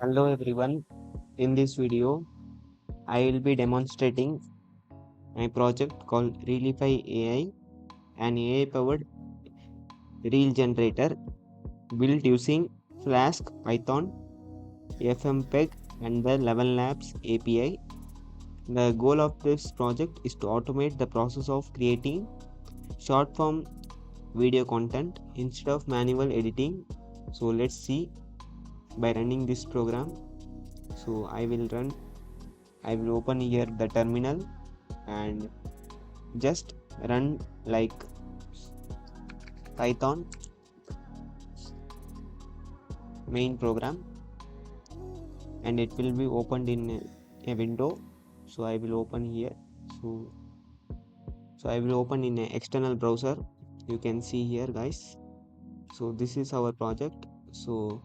Hello everyone. In this video, I will be demonstrating my project called Realify AI, an AI-powered reel generator built using Flask, Python, FFmpeg, and the ElevenLabs API. The goal of this project is to automate the process of creating short-form video content instead of manual editing. So let's see by running this program. So I will open here the terminal and just run like Python main program and it will be opened in a window. So I will open here. So, so I will open in an external browser. You can see here, guys. So this is our project. So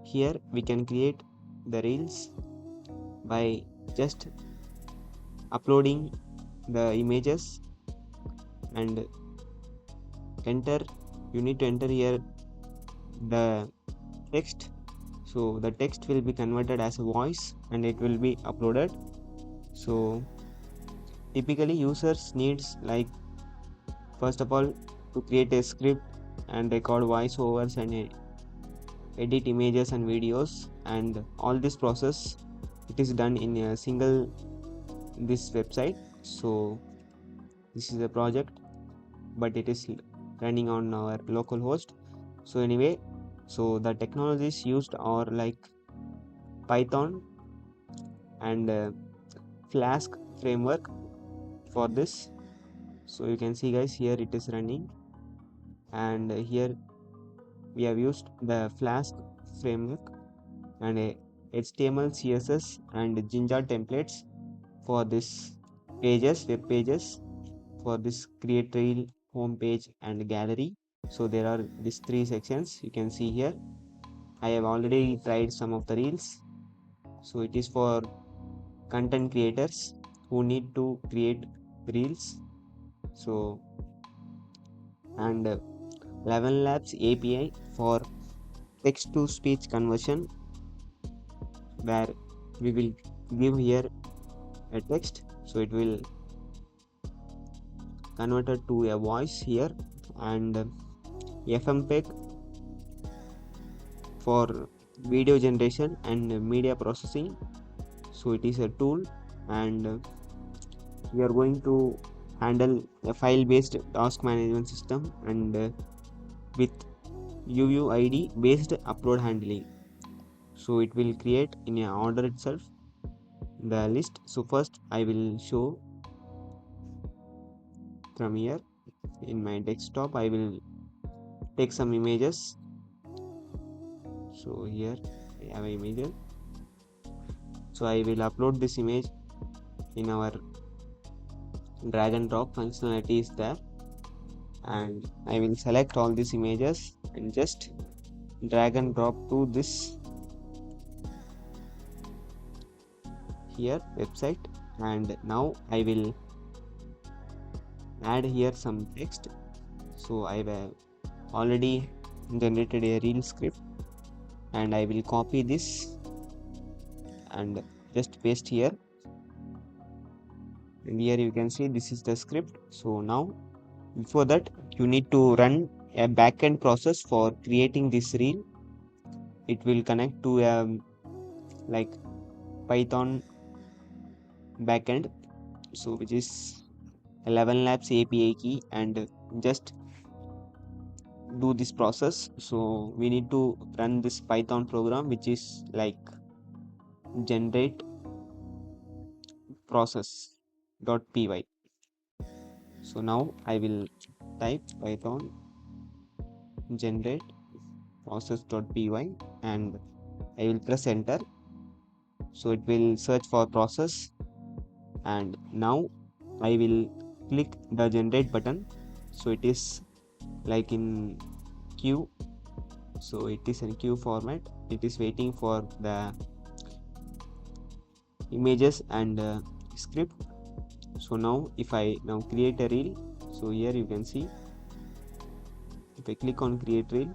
here we can create the reels by just uploading the images and enter. You need to enter here the text. So the text will be converted as a voice and it will be uploaded. So typically users needs like first of all to create a script and record voiceovers and edit images and videos, and all this process it is done in a single this website. So this is a project but it is running on our local host. So anyway, so the technologies used are like Python and Flask framework for this. So you can see, guys, here it is running, and here we have used the Flask framework and HTML, CSS, and Jinja templates for this web pages, for this create reel, home page, and gallery. So there are these three sections you can see here. I have already tried some of the reels. So it is for content creators who need to create reels. So and ElevenLabs API for text to speech conversion, where we will give here a text, so it will convert it to a voice here, and FFmpeg for video generation and media processing. So it is a tool, and we are going to handle a file based task management system and with UUID-based upload handling. So it will create in a order itself the list. So first I will show from here in my desktop. I will take some images. So here I have images. So I will upload this image in our drag and drop functionality is there, and I will select all these images and just drag and drop to this here website, and now I will add here some text. So I have already generated a reel script, and I will copy this and just paste here, and here you can see this is the script. So now before that you need to run a backend process for creating this reel. It will connect to a like Python backend, so which is ElevenLabs API key, and just do this process. So we need to run this Python program which is like generate process.py. So now I will type Python generate process.py and I will press enter. So it will search for process, and now I will click the generate button. So it is like in queue, so it is in queue format. It is waiting for the images and script. So now if I now create a reel, so here you can see if I click on create reel,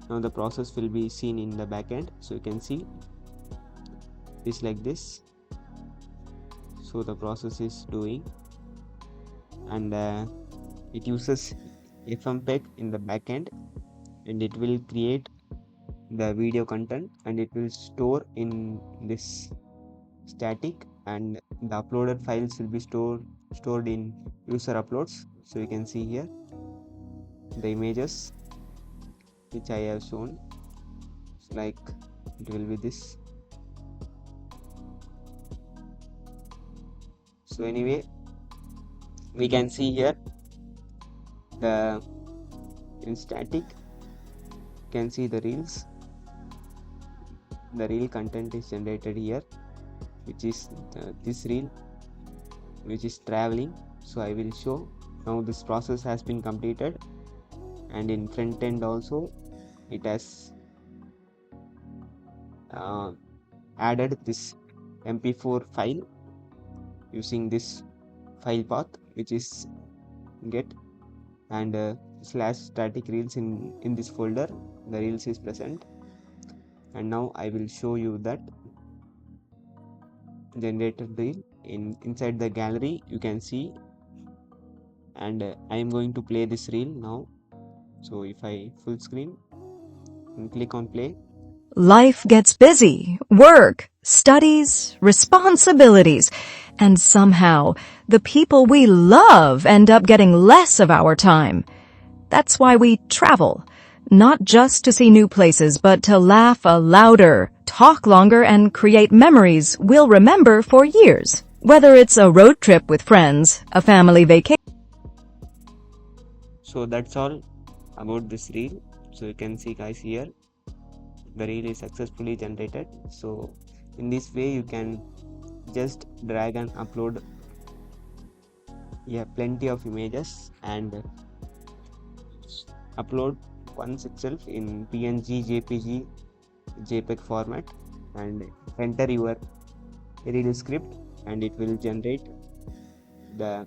Now the process will be seen in the backend, so you can see this like this. So the process is doing, and it uses FFmpeg in the backend, and it will create the video content, and it will store in this static, and the uploaded files will be stored in user uploads. So you can see here the images which I have shown, like it will be this. So anyway, we can see here the in static you can see the reels. The reel content is generated here, which is this reel which is traveling. So I will show now this process has been completed, and in front end also it has added this mp4 file using this file path, which is get, and slash static reels in this folder the reels is present. And now I will show you that generated reel inside the gallery you can see, and I am going to play this reel now. So if I full screen and click on play. Life gets busy, work, studies, responsibilities, and somehow the people we love end up getting less of our time. That's why we travel, not just to see new places, but to laugh louder, talk longer, and create memories we'll remember for years. Whether it's a road trip with friends, a family vacation. So that's all about this reel. So you can see guys here the reel is successfully generated. So in this way you can just drag and upload plenty of images, and upload once itself in PNG, JPG, JPEG format, and enter your reel script, and it will generate the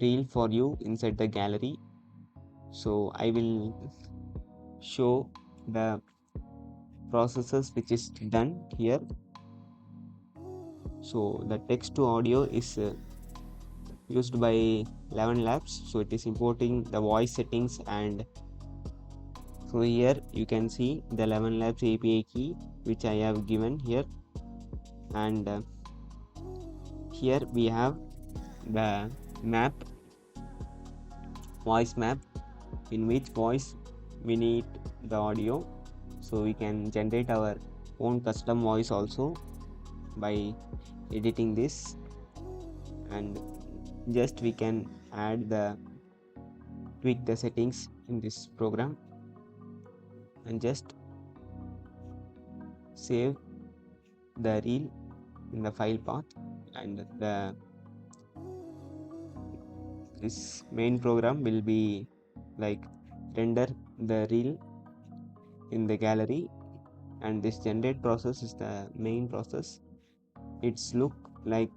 reel for you inside the gallery. So I will show the processes which is done here. So the text to audio is used by ElevenLabs, so it is importing the voice settings, and so here you can see the ElevenLabs API key which I have given here, and here we have the map, voice map, in which voice we need the audio. So we can generate our own custom voice also by editing this, and just we can tweak the settings in this program, and just save the reel in the file path, and this main program will be like render the reel in the gallery, and this generate process is the main process. It's look like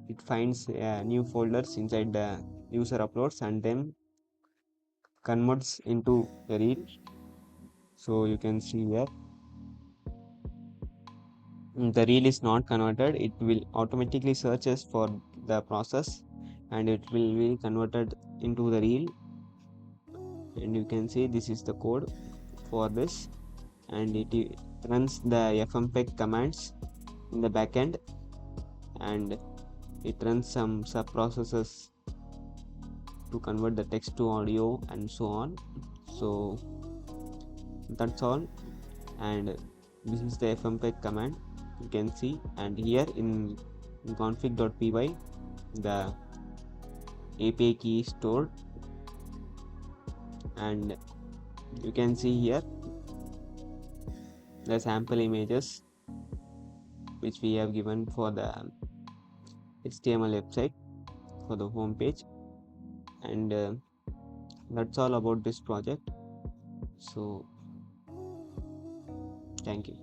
it finds new folders inside the user uploads and then converts into the reel. So you can see here the reel is not converted, it will automatically searches for the process, and it will be converted into the reel. And you can see this is the code for this, and it runs the FFmpeg commands in the backend, and it runs some sub processes to convert the text to audio and so on. So that's all, and this is the FFmpeg command you can see, and here in config.py the API key is stored, and you can see here the sample images which we have given for the HTML website for the home page, and that's all about this project. So thank you.